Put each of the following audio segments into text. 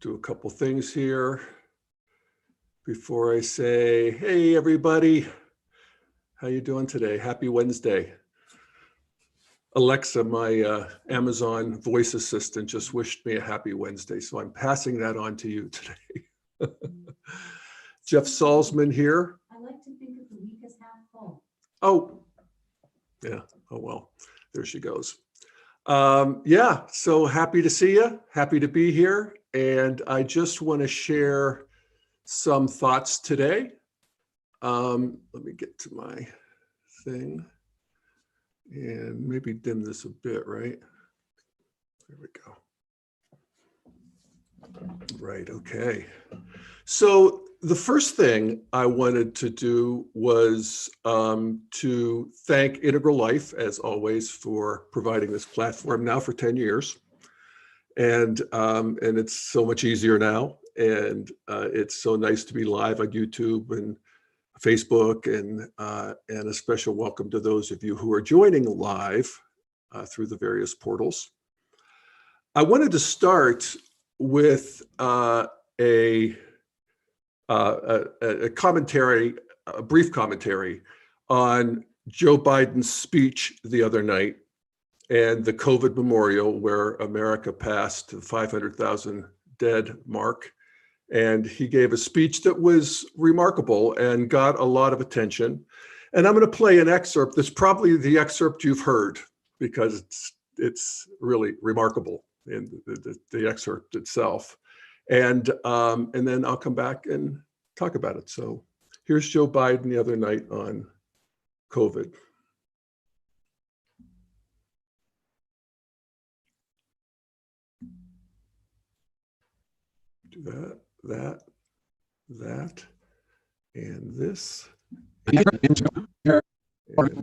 do a couple things here before I say, hey, everybody, how you doing today? Happy Wednesday. Alexa, my Amazon voice assistant, just wished me a happy Wednesday, so I'm passing that on to you today. Jeff Salzman here. I like to think of the week as half full. Oh, yeah. Oh, well, there she goes. Yeah, so happy to see you. Happy to be here. And I just want to share some thoughts today. Let me get to my thing and maybe dim this a bit, right? There we go. Right, okay. So the first thing I wanted to do was to thank Integral Life, as always, for providing this platform now for 10 years. And it's so much easier now. And it's so nice to be live on YouTube and Facebook, and a special welcome to those of you who are joining live through the various portals. I wanted to start with a commentary, a brief commentary on Joe Biden's speech the other night and the COVID memorial, where America passed the 500,000 dead mark. And he gave a speech that was remarkable and got a lot of attention. And I'm going to play an excerpt that's probably the excerpt you've heard, because it's really remarkable in the excerpt itself. And then I'll come back and talk about it. So here's Joe Biden the other night on COVID. Do that, and this, and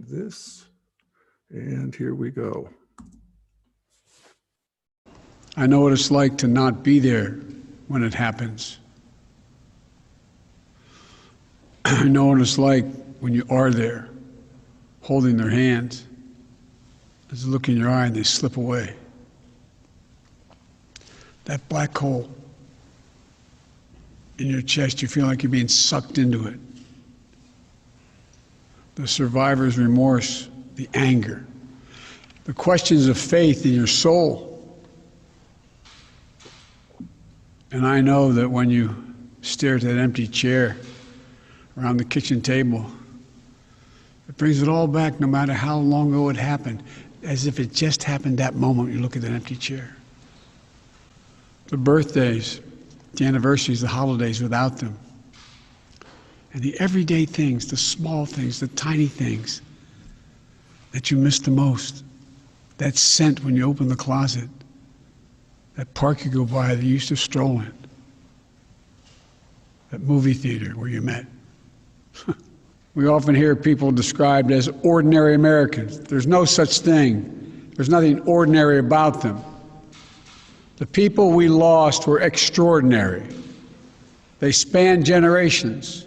this, and here we go. I know what it's like to not be there when it happens. I know what it's like when you are there, holding their hands. There's a look in your eye and they slip away. That black hole in your chest, you feel like you're being sucked into it. The survivor's remorse, the anger, the questions of faith in your soul. And I know that when you stare at that empty chair around the kitchen table, it brings it all back, no matter how long ago it happened, as if it just happened that moment you look at that empty chair. The birthdays, the anniversaries, the holidays without them. And the everyday things, the small things, the tiny things that you miss the most. That scent when you open the closet. That park you go by that you used to stroll in. That movie theater where you met. We often hear people described as ordinary Americans. There's no such thing. There's nothing ordinary about them. The people we lost were extraordinary. They spanned generations.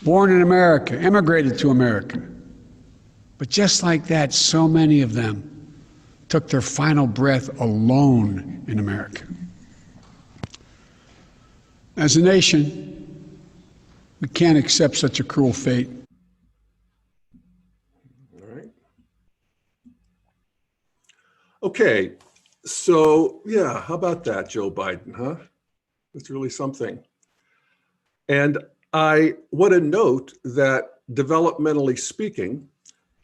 Born in America, immigrated to America. But just like that, so many of them took their final breath alone in America. As a nation, we can't accept such a cruel fate. All right. Okay. So, yeah, how about that, Joe Biden, huh? It's really something. And I want to note that, developmentally speaking,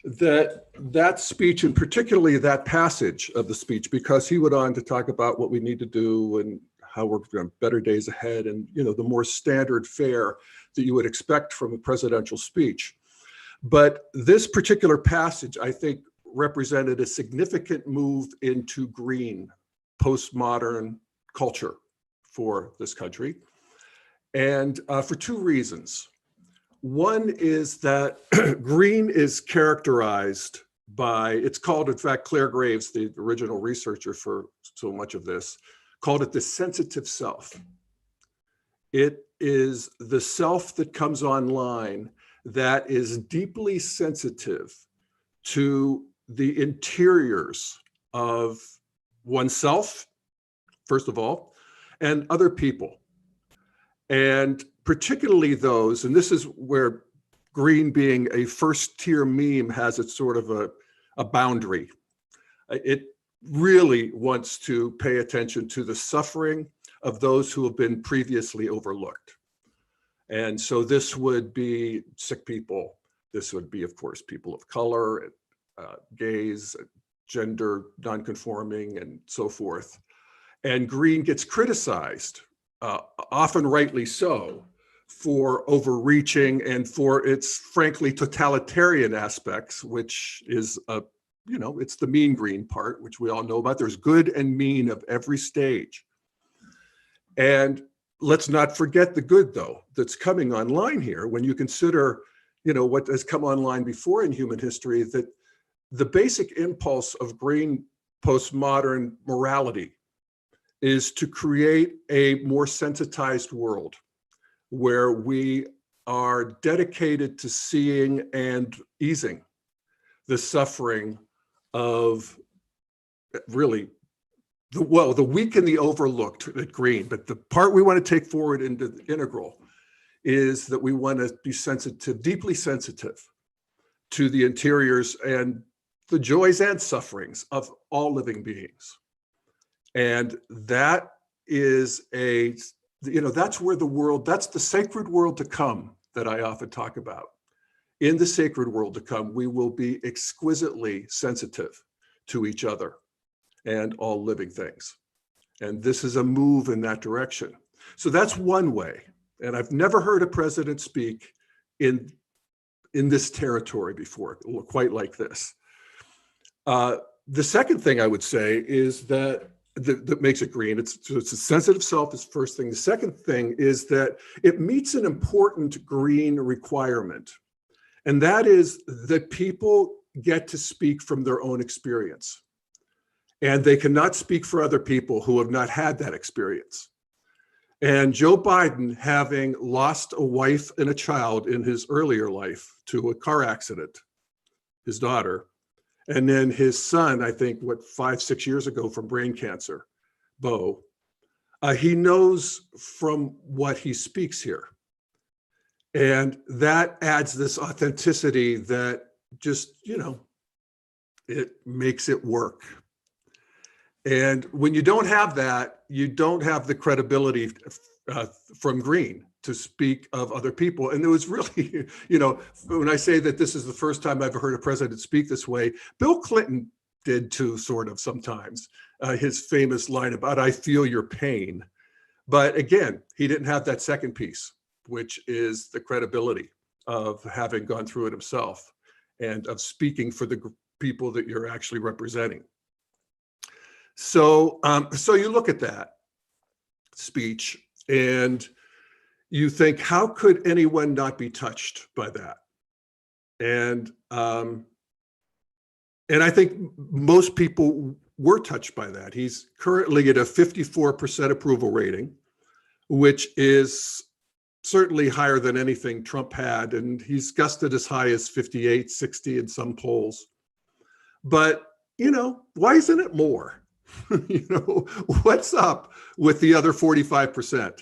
that speech, and particularly that passage of the speech, because he went on to talk about what we need to do and how we're going to better days ahead, and the more standard fare that you would expect from a presidential speech. But this particular passage, I think, represented a significant move into green postmodern culture for this country, and for two reasons. One is that green is characterized by, it's called, in fact, Claire Graves, the original researcher for so much of this, called it the sensitive self. It is the self that comes online that is deeply sensitive to the interiors of oneself, first of all, and other people. And particularly those, and this is where green being a first tier meme has its sort of a boundary. It really wants to pay attention to the suffering of those who have been previously overlooked. And so this would be sick people. This would be, of course, people of color, gays, gender nonconforming, and so forth. And green gets criticized, often rightly so, for overreaching and for its frankly totalitarian aspects, which is it's the mean green part, which we all know about. There's good and mean of every stage. And let's not forget the good, though, that's coming online here. When you consider, what has come online before in human history, that the basic impulse of green postmodern morality is to create a more sensitized world where we are dedicated to seeing and easing the suffering of really the weak and the overlooked at green. But the part we want to take forward into the integral is that we want to be sensitive, deeply sensitive to the interiors and the joys and sufferings of all living beings. And that is that's where that's the sacred world to come that I often talk about. In the sacred world to come, we will be exquisitely sensitive to each other and all living things. And this is a move in that direction. So that's one way. And I've never heard a president speak in this territory before, quite like this. The second thing I would say is that makes it green. It's a sensitive self is first thing. The second thing is that it meets an important green requirement. And that is that people get to speak from their own experience. And they cannot speak for other people who have not had that experience. And Joe Biden, having lost a wife and a child in his earlier life to a car accident, his daughter, and then his son, I think, 5-6 years ago from brain cancer, Bo, he knows from what he speaks here. And that adds this authenticity that just, it makes it work. And when you don't have that, you don't have the credibility from green to speak of other people. And there was really, when I say that this is the first time I've heard a president speak this way, Bill Clinton did too, sort of sometimes, his famous line about, "I feel your pain." But again, he didn't have that second piece, which is the credibility of having gone through it himself and of speaking for the people that you're actually representing. So you look at that speech and you think, how could anyone not be touched by that? And I think most people were touched by that. He's currently at a 54% approval rating, which is certainly higher than anything Trump had. And he's gusted as high as 58, 60 in some polls. But, why isn't it more? What's up with the other 45%?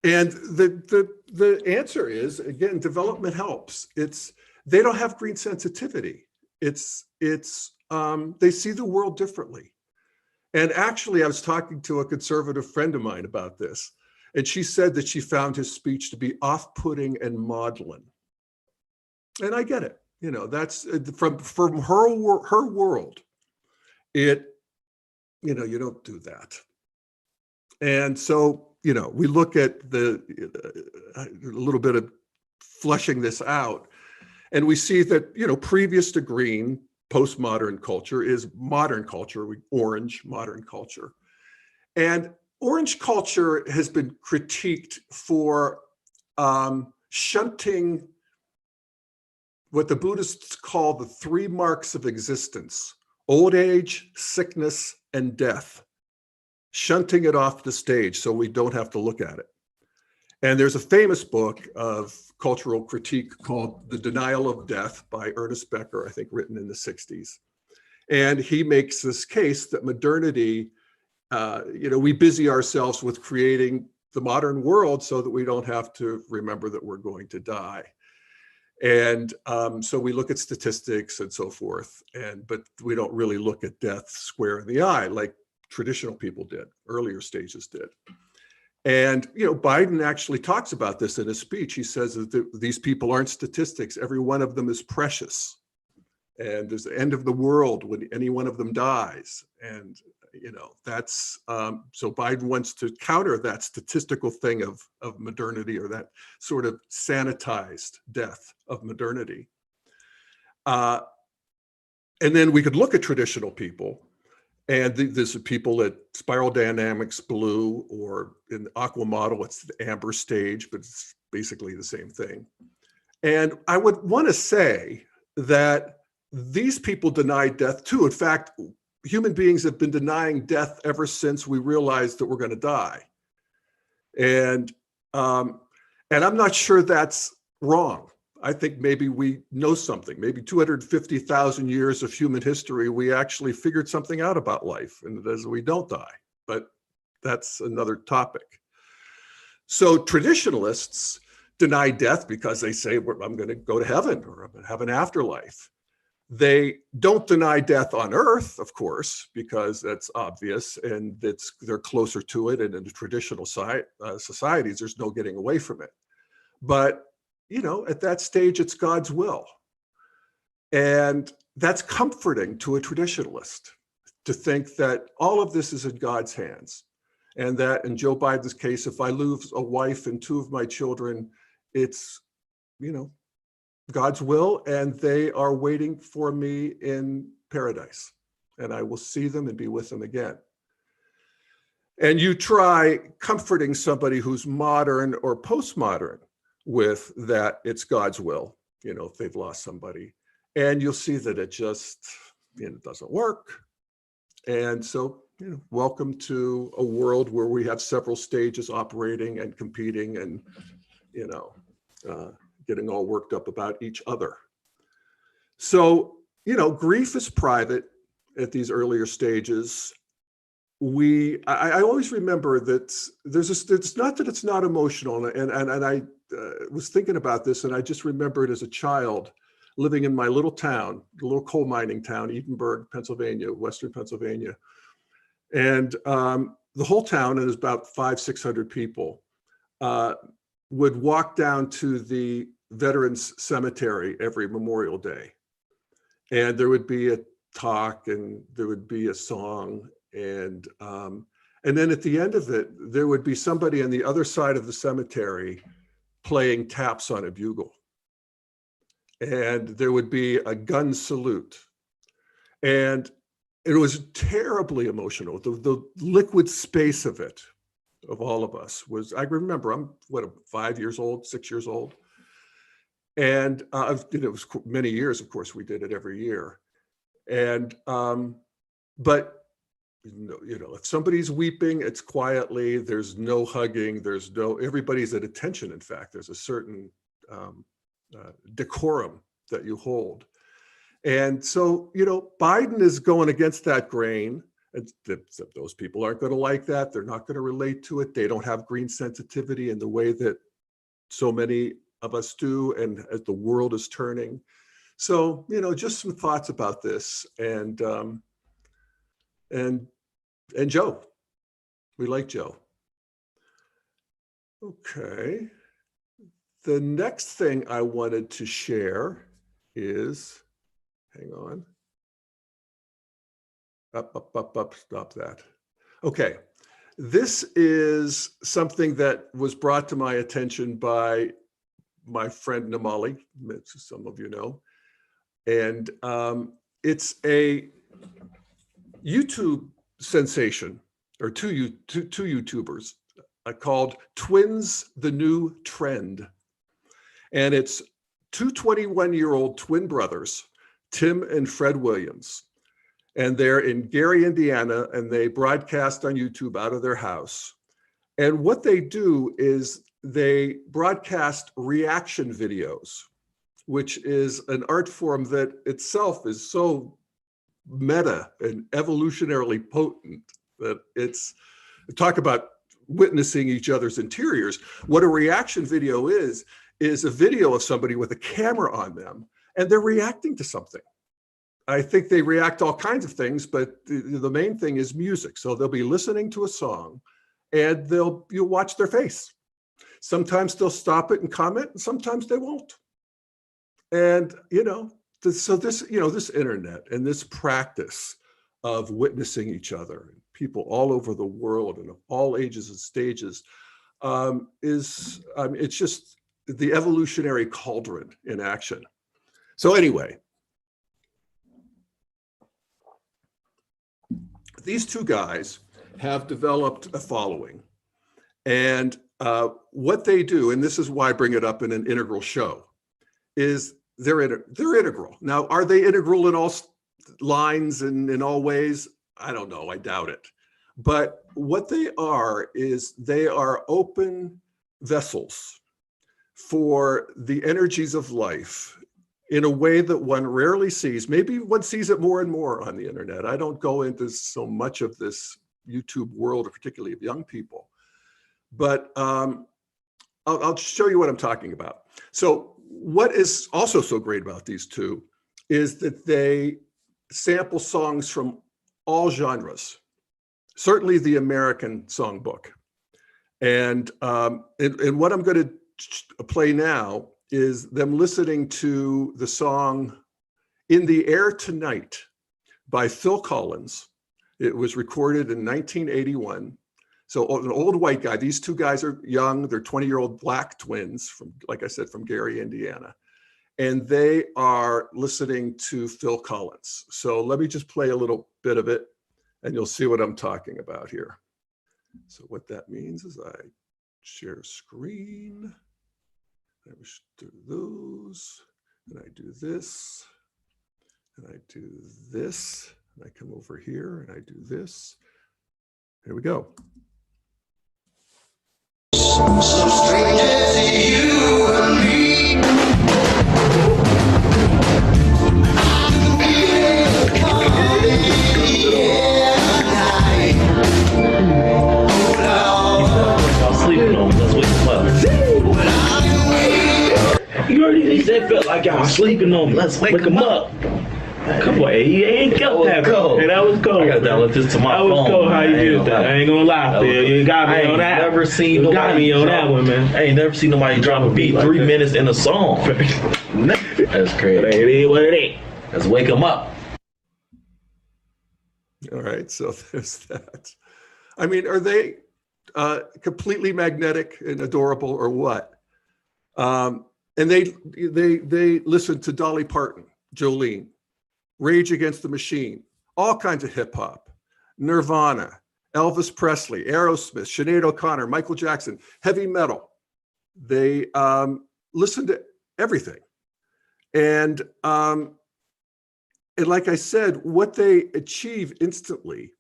And the answer is, again, development helps. They don't have green sensitivity. They see the world differently. And actually, I was talking to a conservative friend of mine about this, and she said that she found his speech to be off-putting and maudlin. And I get it. That's from her world. You don't do that. And so, we look at a little bit of fleshing this out, and we see that, previous to green, postmodern culture is modern culture, orange modern culture. And orange culture has been critiqued for shunting what the Buddhists call the 3 marks of existence: old age, sickness, and death, shunting it off the stage so we don't have to look at it. And there's a famous book of cultural critique called The Denial of Death by Ernest Becker, I think written in the 60s. And he makes this case that modernity we busy ourselves with creating the modern world so that we don't have to remember that we're going to die. And so we look at statistics and so forth, but we don't really look at death square in the eye like traditional people did, earlier stages did. And, Biden actually talks about this in his speech. He says that these people aren't statistics. Every one of them is precious. And there's the end of the world when any one of them dies. And, that's, so Biden wants to counter that statistical thing of modernity, or that sort of sanitized death of modernity. And then we could look at traditional people. And there's people at Spiral Dynamics Blue, or in the Aqua model, it's the amber stage, but it's basically the same thing. And I would want to say that these people deny death too. In fact, human beings have been denying death ever since we realized that we're going to die. And I'm not sure that's wrong. I think maybe we know something. Maybe 250,000 years of human history, we actually figured something out about life, and that is we don't die. But that's another topic. So traditionalists deny death because they say, I'm going to go to heaven, or I'm going to have an afterlife. They don't deny death on Earth, of course, because that's obvious, and they're closer to it. And in the traditional societies, there's no getting away from it. But at that stage, it's God's will. And that's comforting to a traditionalist, to think that all of this is in God's hands. And that in Joe Biden's case, if I lose a wife and two of my children, it's, God's will, and they are waiting for me in paradise. And I will see them and be with them again. And you try comforting somebody who's modern or postmodern with that it's God's will, if they've lost somebody, and you'll see that it just, doesn't work. And so, welcome to a world where we have several stages operating and competing, and, getting all worked up about each other. So, grief is private at these earlier stages. I always remember that it's not that it's not emotional, and I was thinking about this, and I just remembered as a child living in my little town, the little coal mining town, Edinburgh, Pennsylvania, Western Pennsylvania. And the whole town, and there's about 500-600 people, would walk down to the Veterans Cemetery every Memorial Day. And there would be a talk, and there would be a song. And then at the end of it, there would be somebody on the other side of the cemetery playing taps on a bugle. And there would be a gun salute. And it was terribly emotional. The liquid space of it, of all of us, was, I remember, I'm 5 years old, 6 years old. And it was many years, of course, we did it every year. And, but if somebody's weeping, it's quietly, there's no hugging, everybody's at attention. In fact, there's a certain decorum that you hold. And so, Biden is going against that grain. And those people aren't going to like that. They're not going to relate to it. They don't have green sensitivity in the way that so many of us do, and as the world is turning. So, just some thoughts about this. And Joe. We like Joe. Okay. The next thing I wanted to share is, hang on. Up, stop that. Okay. This is something that was brought to my attention by my friend Namali, which some of you know. And it's a YouTube sensation, or two YouTubers called Twins the New Trend. And it's two 21-year-old twin brothers, Tim and Fred Williams. And they're in Gary, Indiana, and they broadcast on YouTube out of their house. And what they do is they broadcast reaction videos, which is an art form that itself is so meta and evolutionarily potent that it's, talk about witnessing each other's interiors. What a reaction video is a video of somebody with a camera on them and they're reacting to something. I think they react to all kinds of things, but the main thing is music. So they'll be listening to a song and you'll watch their face. Sometimes they'll stop it and comment, and sometimes they won't. And, so this, this internet and this practice of witnessing each other, people all over the world and of all ages and stages, it's just the evolutionary cauldron in action. So anyway, these two guys have developed a following, and what they do, and this is why I bring it up in an integral show, is they're integral. Now, are they integral in all lines and in all ways? I don't know, I doubt it. But what they are is they are open vessels for the energies of life in a way that one rarely sees. Maybe one sees it more and more on the internet. I don't go into so much of this YouTube world, particularly of young people, but I'll show you what I'm talking about. So what is also so great about these two is that they sample songs from all genres, certainly the American songbook. And what I'm going to play now is them listening to the song In the Air Tonight by Phil Collins. It was recorded in 1981. So an old white guy, these two guys are young, they're 20-year-old black twins from, like I said, from Gary, Indiana. And they are listening to Phil Collins. So let me just play a little bit of it and you'll see what I'm talking about here. So what that means is I share screen, I do those, and I do this, and I do this, and I come over here and I do this. Here we go. So strange as you and me. Y'all sleeping on me. Let's wake him up. You already he said felt like y'all sleeping on me. Let's wake him up. Come on, he ain't kept that. Hey, that was cold. I gotta download this to my phone. That was cold how you did that. I ain't gonna lie, Phil. You got me on that. Never seen nobody got me on that one, man. I ain't never seen nobody drop a beat 3 minutes in a song. That's crazy. But it is what it is. Let's wake him up. All right, so there's that. I mean, are they completely magnetic and adorable, or what? And they listen to Dolly Parton, Jolene, Rage Against the Machine, all kinds of hip hop, Nirvana, Elvis Presley, Aerosmith, Sinead O'Connor, Michael Jackson, heavy metal. They listen to everything. And like I said, what they achieve instantly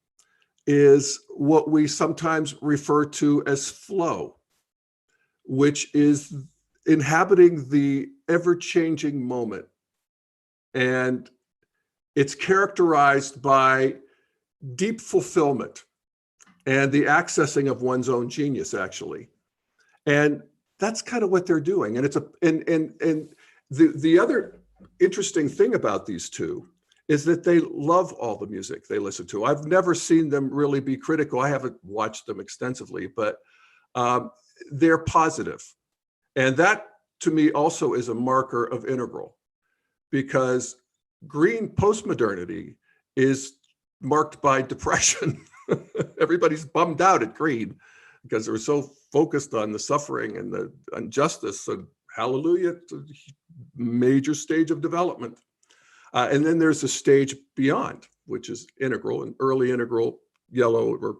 is what we sometimes refer to as flow, which is inhabiting the ever-changing moment. And it's characterized by deep fulfillment and the accessing of one's own genius, actually. And that's kind of what they're doing. And it's the other interesting thing about these two is that they love all the music they listen to. I've never seen them really be critical. I haven't watched them extensively, but they're positive. And that, to me, also is a marker of integral, because green postmodernity is marked by depression. Everybody's bummed out at green because they're so focused on the suffering and the injustice. So hallelujah, it's a major stage of development. And then there's a stage beyond, which is integral, and early integral yellow or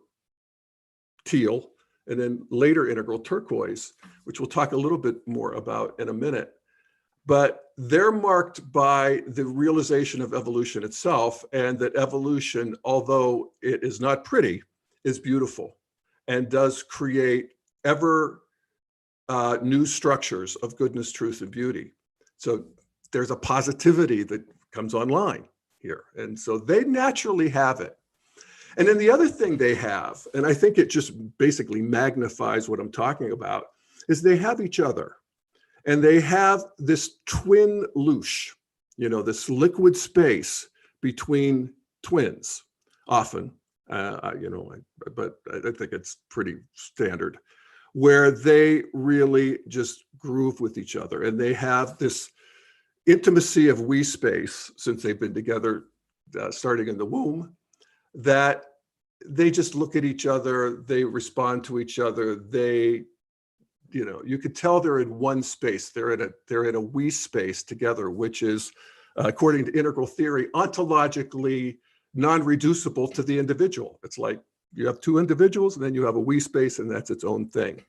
teal, and then later integral turquoise, which we'll talk a little bit more about in a minute. But they're marked by the realization of evolution itself, and that evolution, although it is not pretty, is beautiful and does create ever new structures of goodness, truth, and beauty. So there's a positivity that comes online here. And so they naturally have it. And then the other thing they have, and I think it just basically magnifies what I'm talking about, is they have each other. And they have this twin loosh, this liquid space between twins, often, but I think it's pretty standard, where they really just groove with each other. And they have this intimacy of we space, since they've been together starting in the womb, that they just look at each other, they respond to each other, you could tell they're in one space. They're in a we space together, which is, according to integral theory, ontologically non-reducible to the individual. It's like you have two individuals, and then you have a we space, and that's its own thing.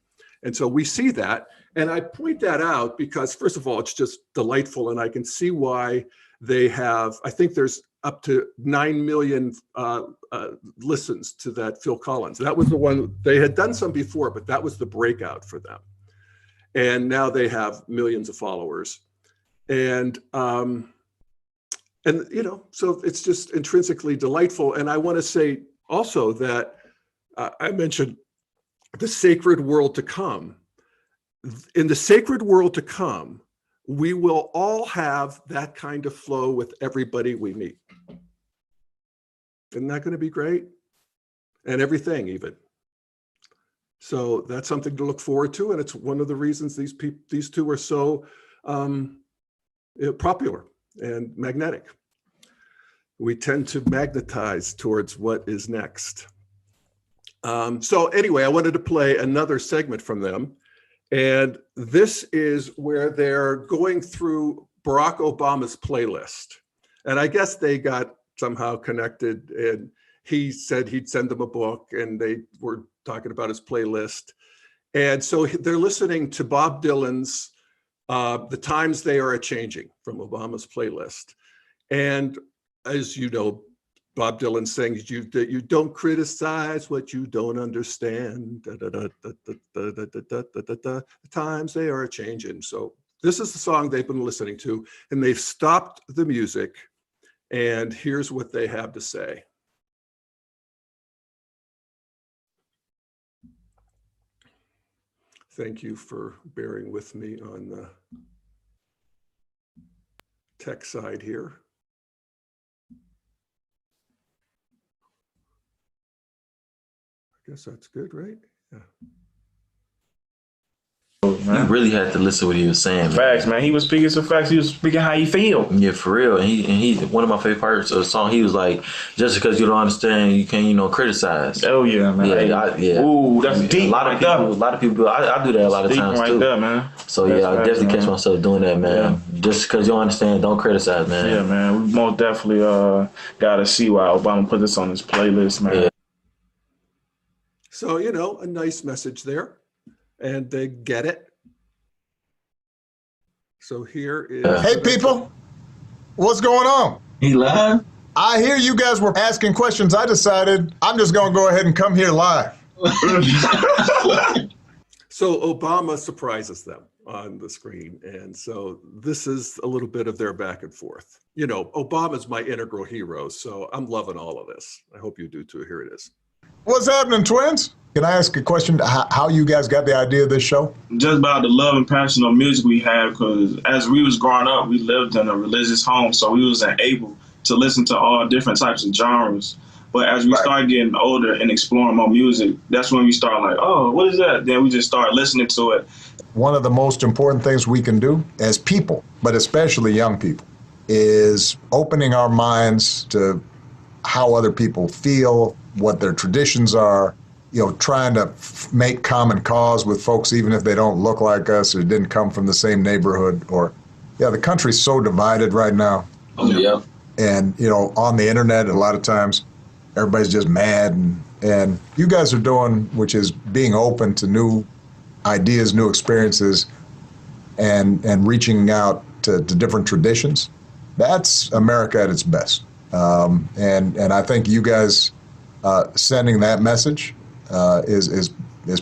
And so we see that. And I point that out because, first of all, it's just delightful. And I can see why they have, I think there's up to 9 million listens to that Phil Collins. That was the one, they had done some before, but that was the breakout for them. And now they have millions of followers. And so it's just intrinsically delightful. And I want to say also that I mentioned the sacred world to come. In the sacred world to come, we will all have that kind of flow with everybody we meet. Isn't that going to be great? And everything, even. So that's something to look forward to, and it's one of the reasons these two are so popular and magnetic. We tend to magnetize towards what is next. So anyway, I wanted to play another segment from them, and this is where they're going through Barack Obama's playlist. And I guess they got somehow connected, and he said he'd send them a book, and they were talking about his playlist. And so they're listening to Bob Dylan's The Times They Are A-Changing from Obama's playlist. And as you know, Bob Dylan sings, that you don't criticize what you don't understand. The times they are a-changing. So this is the song they've been listening to, and they've stopped the music, and here's what they have to say. Thank you for bearing with me on the tech side here. I guess that's good, right? Yeah. You really had to listen to what he was saying. Facts, man. He was speaking some facts. He was speaking how he feel. Yeah, for real. And he one of my favorite parts of the song, he was like, just because you don't understand, you can't, criticize. Oh yeah, man. Yeah, Ooh, that's deep. A lot of people. I do that a lot of times right too. There, man. So that's I definitely catch myself doing that, man. Yeah. Just because you don't understand, don't criticize, man. Yeah, man. We most definitely gotta see why Obama put this on his playlist, man. Yeah. So a nice message there, and they get it. So here is... Hey, people. What's going on? He live? I hear you guys were asking questions. I decided I'm just going to go ahead and come here live. So Obama surprises them on the screen. And so this is a little bit of their back and forth. Obama's my integral hero, so I'm loving all of this. I hope you do too. Here it is. What's happening, twins? Can I ask a question? How you guys got the idea of this show? Just about the love and passion of music we have, because as we was growing up, we lived in a religious home, so we wasn't able to listen to all different types of genres. But as we started getting older and exploring more music, that's when we start like, oh, what is that? Then we just start listening to it. One of the most important things we can do as people, but especially young people, is opening our minds to how other people feel, what their traditions are, trying to make common cause with folks, even if they don't look like us or didn't come from the same neighborhood. The country's so divided right now. Oh, yeah. And, on the internet, a lot of times, everybody's just mad. And you guys are doing, which is being open to new ideas, new experiences, and reaching out to different traditions. That's America at its best. And I think you guys sending that message is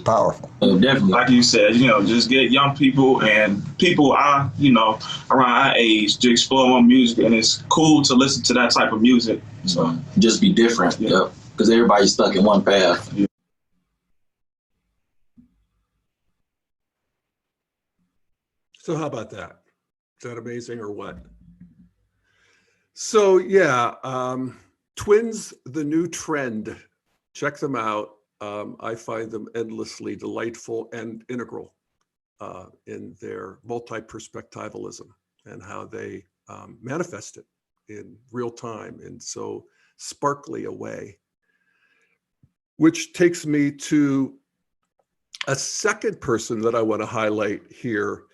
powerful. Oh, definitely. Like you said, just get young people and people around our age to explore more music, and it's cool to listen to that type of music. So just be different. Yeah. because everybody's stuck in one path. So how about that? Is that amazing or what? So yeah, twins, the new trend. Check them out. I find them endlessly delightful and integral in their multi-perspectivalism and how they manifest it in real time in so sparkly a way. Which takes me to a second person that I want to highlight here.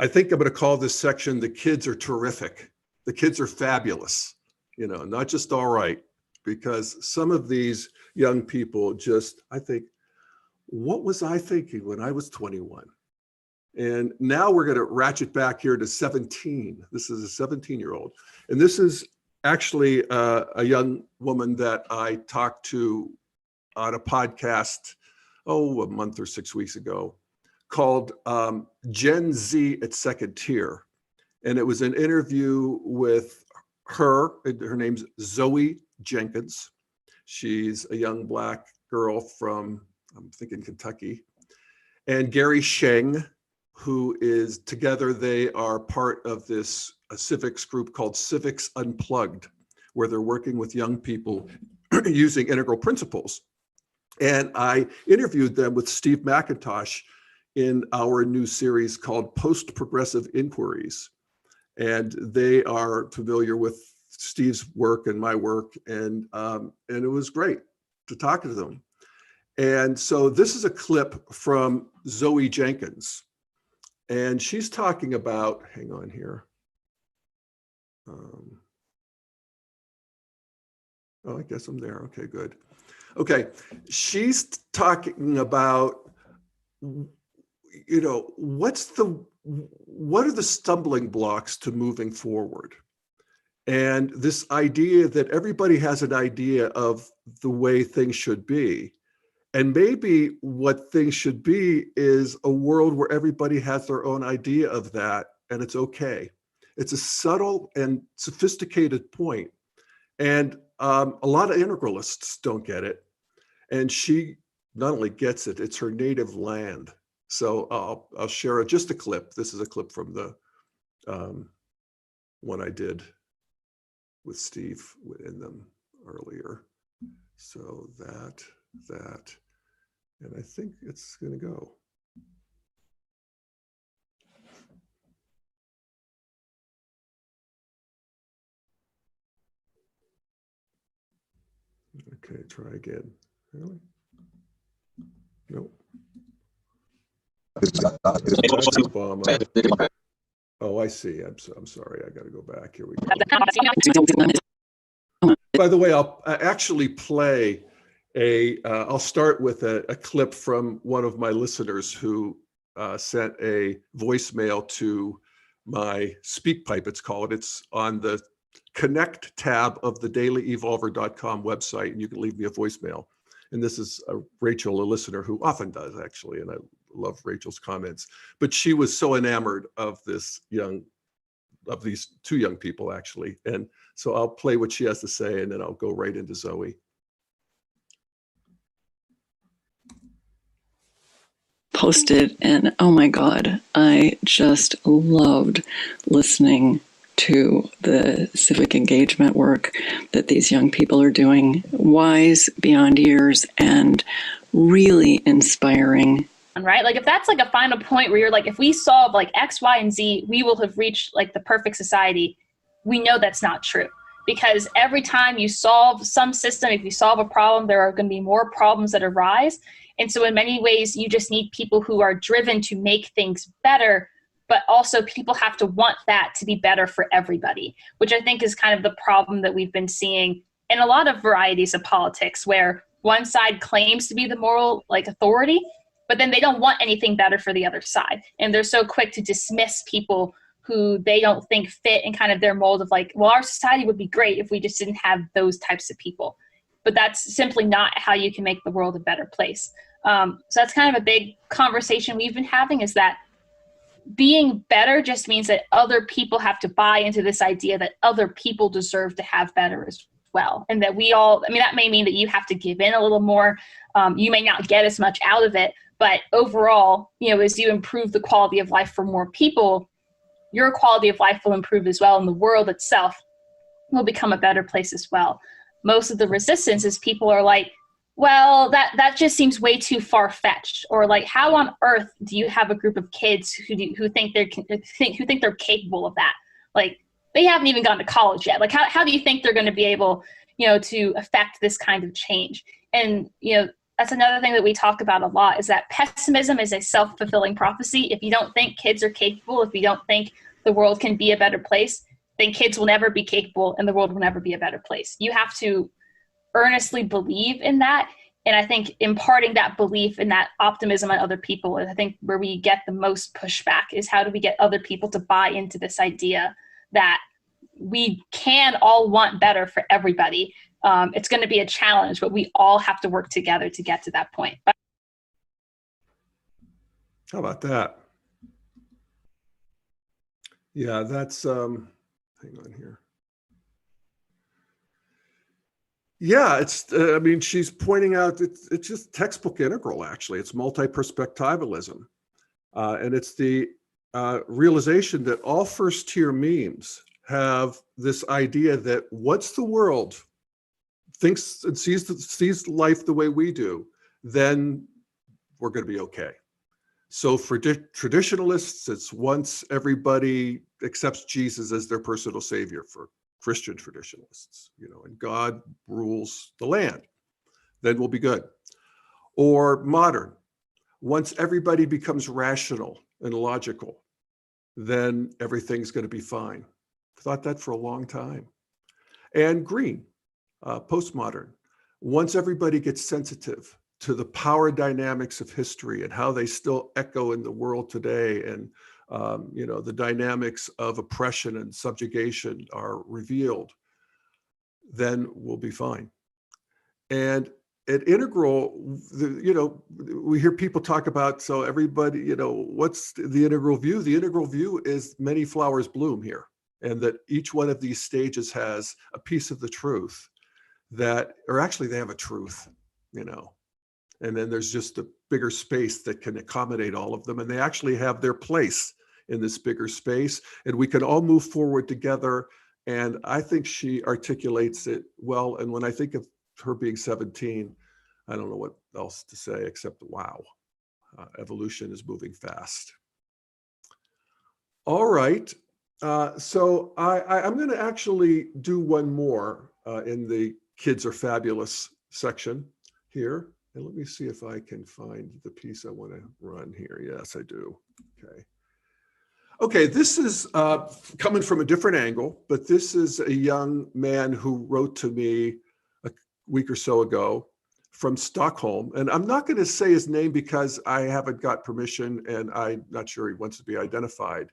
I think I'm going to call this section, "The Kids Are Terrific." The kids are fabulous, you know, not just all right, because some of these young people just, I think, what was I thinking when I was 21? And now we're going to ratchet back here to 17. This is a 17-year-old. And this is actually a young woman that I talked to on a podcast, a month or 6 weeks ago, called Gen Z at Second Tier. And it was an interview with her. Her name's Zoe Jenkins. She's a young Black girl from, I'm thinking, Kentucky. And Gary Sheng, who is, together they are part of this civics group called Civics Unplugged, where they're working with young people using integral principles. And I interviewed them with Steve McIntosh in our new series called Post-Progressive Inquiries. And they are familiar with Steve's work and my work, and it was great to talk to them. And so this is a clip from Zoe Jenkins, and she's talking about, hang on here. I guess I'm there. Okay, good. Okay, she's talking about, you know, what are the stumbling blocks to moving forward? And this idea that everybody has an idea of the way things should be. And maybe what things should be is a world where everybody has their own idea of that, and it's okay. It's a subtle and sophisticated point. And a lot of integralists don't get it. And she not only gets it, it's her native land. So I'll share just a clip. This is a clip from the one I did with Steve in them earlier. So that, and I think it's going to go. Okay, try again. Really? Nope. Obama. Oh, I see. I'm sorry. I got to go back. Here we go. By the way, I'll actually play I'll start with a clip from one of my listeners who sent a voicemail to my SpeakPipe, it's called. It's on the Connect tab of the dailyevolver.com website, and you can leave me a voicemail. And this is Rachel, a listener who often does, actually, and I love Rachel's comments. But she was so enamored of these two young people, actually. And so I'll play what she has to say, and then I'll go right into Zoe. Posted, and oh my God, I just loved listening to the civic engagement work that these young people are doing. Wise beyond years and really inspiring. Right? Like if that's like a final point where you're like, if we solve like X, Y, and Z, we will have reached like the perfect society. We know that's not true, because every time you solve some system, if you solve a problem, there are going to be more problems that arise. And so in many ways, you just need people who are driven to make things better, but also people have to want that to be better for everybody, which I think is kind of the problem that we've been seeing in a lot of varieties of politics, where one side claims to be the moral like authority, but then they don't want anything better for the other side. And they're so quick to dismiss people who they don't think fit in kind of their mold of like, well, our society would be great if we just didn't have those types of people. But that's simply not how you can make the world a better place. So that's kind of a big conversation we've been having, is that being better just means that other people have to buy into this idea that other people deserve to have better as well, and that we all, I mean, that may mean that you have to give in a little more. You may not get as much out of it, but overall, you know, as you improve the quality of life for more people, your quality of life will improve as well, and the world itself will become a better place as well. Most of the resistance is people are like, well, that just seems way too far-fetched, or like, how on earth do you have a group of kids who think they're capable of that? Like, they haven't even gone to college yet. Like, how do you think they're going to be able, you know, to affect this kind of change? And, you know, that's another thing that we talk about a lot, is that pessimism is a self-fulfilling prophecy. If you don't think kids are capable, if you don't think the world can be a better place, then kids will never be capable and the world will never be a better place. You have to earnestly believe in that. And I think imparting that belief and that optimism on other people is, I think, where we get the most pushback, is how do we get other people to buy into this idea that we can all want better for everybody. It's going to be a challenge, but we all have to work together to get to that point. How about that? Yeah, that's, hang on here. Yeah, it's, I mean, she's pointing out it's just textbook integral, actually. It's multi-perspectivalism. And it's the realization that all first-tier memes have this idea that once the world thinks and sees life the way we do, then we're going to be okay. So for traditionalists, it's once everybody accepts Jesus as their personal savior. For Christian traditionalists, you know, and God rules the land, then we'll be good. Or modern, once everybody becomes rational and logical, then everything's going to be fine. Thought that for a long time. And green, postmodern, once everybody gets sensitive to the power dynamics of history and how they still echo in the world today, and you know, the dynamics of oppression and subjugation are revealed, then we'll be fine. And at Integral, you know, we hear people talk about, so everybody, you know, what's the integral view? The integral view is many flowers bloom here, and that each one of these stages has a piece of the truth that, or actually they have a truth, you know, and then there's just a bigger space that can accommodate all of them, and they actually have their place in this bigger space, and we can all move forward together. And I think she articulates it well. And when I think of her being 17, I don't know what else to say except, wow, evolution is moving fast. All right, so I'm going to actually do one more in the Kids Are Fabulous section here. And let me see if I can find the piece I want to run here. Yes, I do. Okay. Okay, this is coming from a different angle, but this is a young man who wrote to me a week or so ago from Stockholm. And I'm not going to say his name because I haven't got permission and I'm not sure he wants to be identified.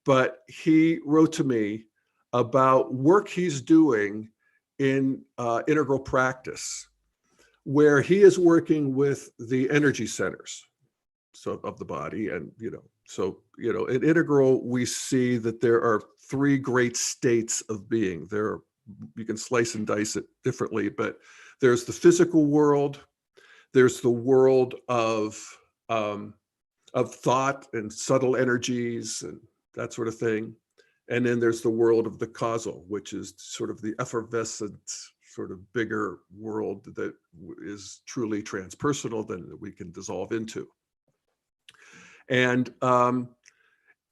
But he wrote to me about work he's doing in integral practice, where he is working with the energy centers of the body. And, you know, so, you know, in integral, we see that there are three great states of being. You can slice and dice it differently, but there's the physical world, there's the world of thought and subtle energies and that sort of thing. And then there's the world of the causal, which is sort of the effervescent, sort of bigger world that is truly transpersonal, that we can dissolve into. And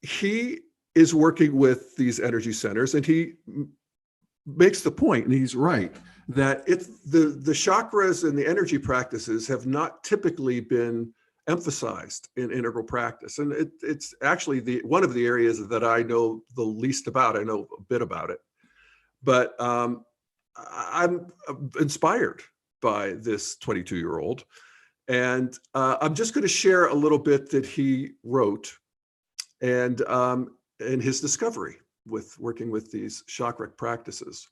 he is working with these energy centers, and he makes the point, and he's right, that the chakras and the energy practices have not typically been emphasized in integral practice. And it's actually one of the areas that I know the least about. I know a bit about it, but I'm inspired by this 22-year-old. And I'm just going to share a little bit that he wrote and his discovery with working with these chakra practices.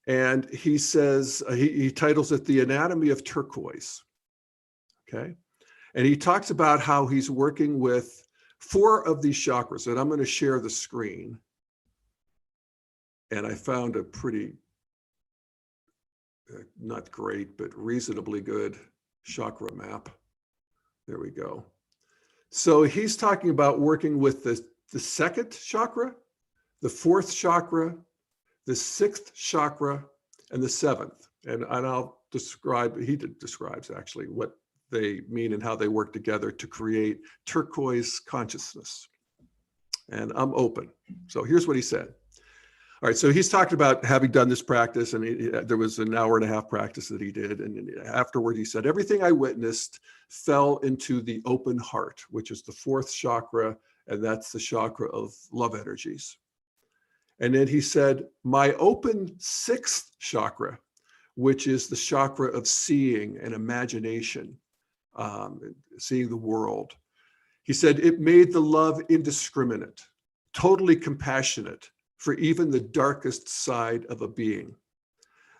And he says, he titles it The Anatomy of Turquoise. Okay. And he talks about how he's working with 4 of these chakras. And I'm going to share the screen. And I found a pretty not great, but reasonably good chakra map. There we go. So he's talking about working with the second chakra, the fourth chakra, the sixth chakra, and the seventh. And I'll describe, he describes actually what they mean and how they work together to create turquoise consciousness. And I'm open. So here's what he said. All right, so he's talked about having done this practice, and there was an 1.5-hour practice that he did. And afterward, he said, everything I witnessed fell into the open heart, which is the fourth chakra, and that's the chakra of love energies. And then he said, my open sixth chakra, which is the chakra of seeing and imagination, seeing the world. He said, it made the love indiscriminate, totally compassionate, for even the darkest side of a being.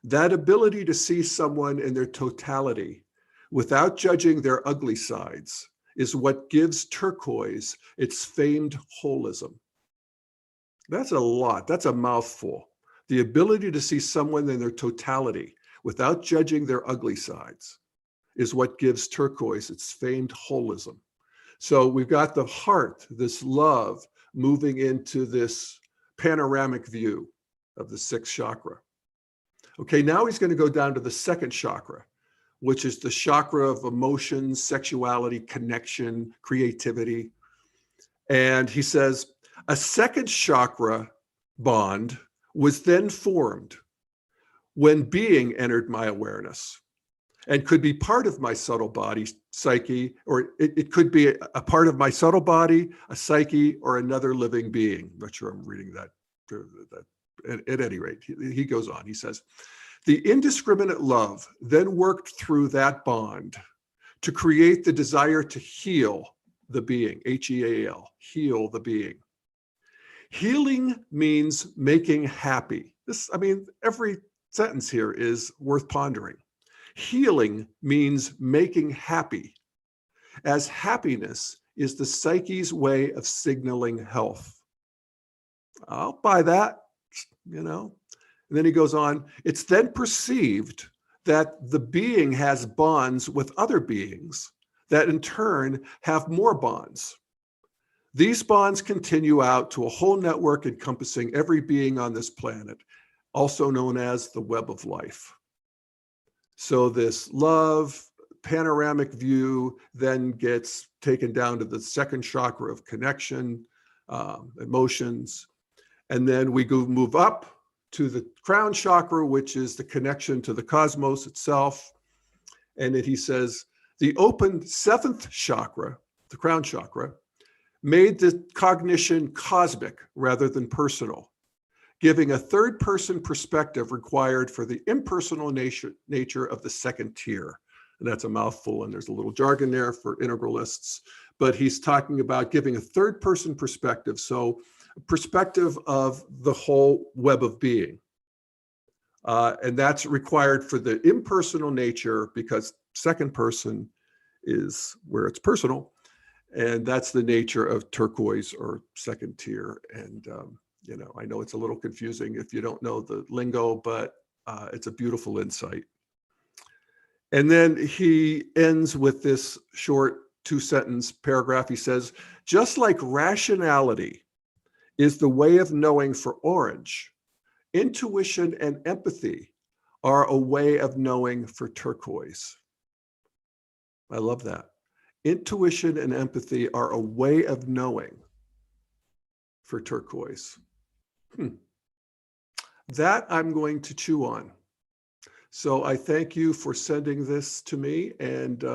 That ability to see someone in their totality without judging their ugly sides is what gives turquoise its famed holism. That's a lot. That's a mouthful. The ability to see someone in their totality without judging their ugly sides is what gives turquoise its famed holism. So we've got the heart, this love, moving into this panoramic view of the sixth chakra. Okay, now he's going to go down to the second chakra, which is the chakra of emotions, sexuality, connection, creativity. And he says, a second chakra bond was then formed when being entered my awareness and could be part of my subtle body, psyche, or it could be a part of my subtle body, a psyche, or another living being. I'm not sure I'm reading that. At any rate, he goes on. He says, the indiscriminate love then worked through that bond to create the desire to heal the being, H-E-A-L, heal the being. Healing means making happy. Every sentence here is worth pondering. Healing means making happy, as happiness is the psyche's way of signaling health. I'll buy that, And then he goes on, it's then perceived that the being has bonds with other beings that in turn have more bonds. These bonds continue out to a whole network encompassing every being on this planet, also known as the web of life. So this love, panoramic view then gets taken down to the second chakra of connection, emotions. And then we move up to the crown chakra, which is the connection to the cosmos itself. And then he says, the open seventh chakra, the crown chakra, made the cognition cosmic rather than personal, giving a third person perspective required for the impersonal nature of the second tier. And that's a mouthful, and there's a little jargon there for integralists, but he's talking about giving a third person perspective. So perspective of the whole web of being. And that's required for the impersonal nature because second person is where it's personal. And that's the nature of turquoise or second tier. And, I know it's a little confusing if you don't know the lingo, but it's a beautiful insight. And then he ends with this short 2-sentence paragraph. He says, just like rationality is the way of knowing for orange, intuition and empathy are a way of knowing for turquoise. I love that. Intuition and empathy are a way of knowing for turquoise. That I'm going to chew on. So I thank you for sending this to me. And,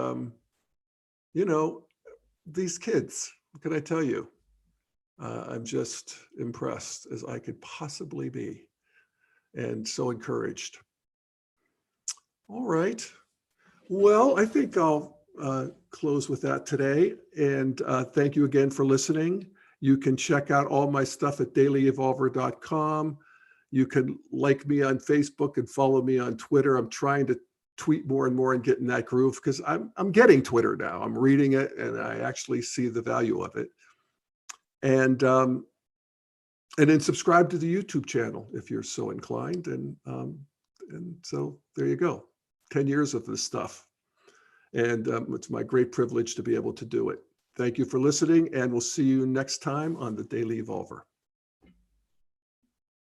these kids, what can I tell you? I'm just impressed as I could possibly be and so encouraged. All right. Well, I think I'll close with that today. And thank you again for listening. You can check out all my stuff at dailyevolver.com. You can like me on Facebook and follow me on Twitter. I'm trying to tweet more and more and get in that groove because I'm getting Twitter now. I'm reading it and I actually see the value of it. And then subscribe to the YouTube channel if you're so inclined. And And so there you go, 10 years of this stuff. And it's my great privilege to be able to do it. Thank you for listening, and we'll see you next time on the Daily Evolver.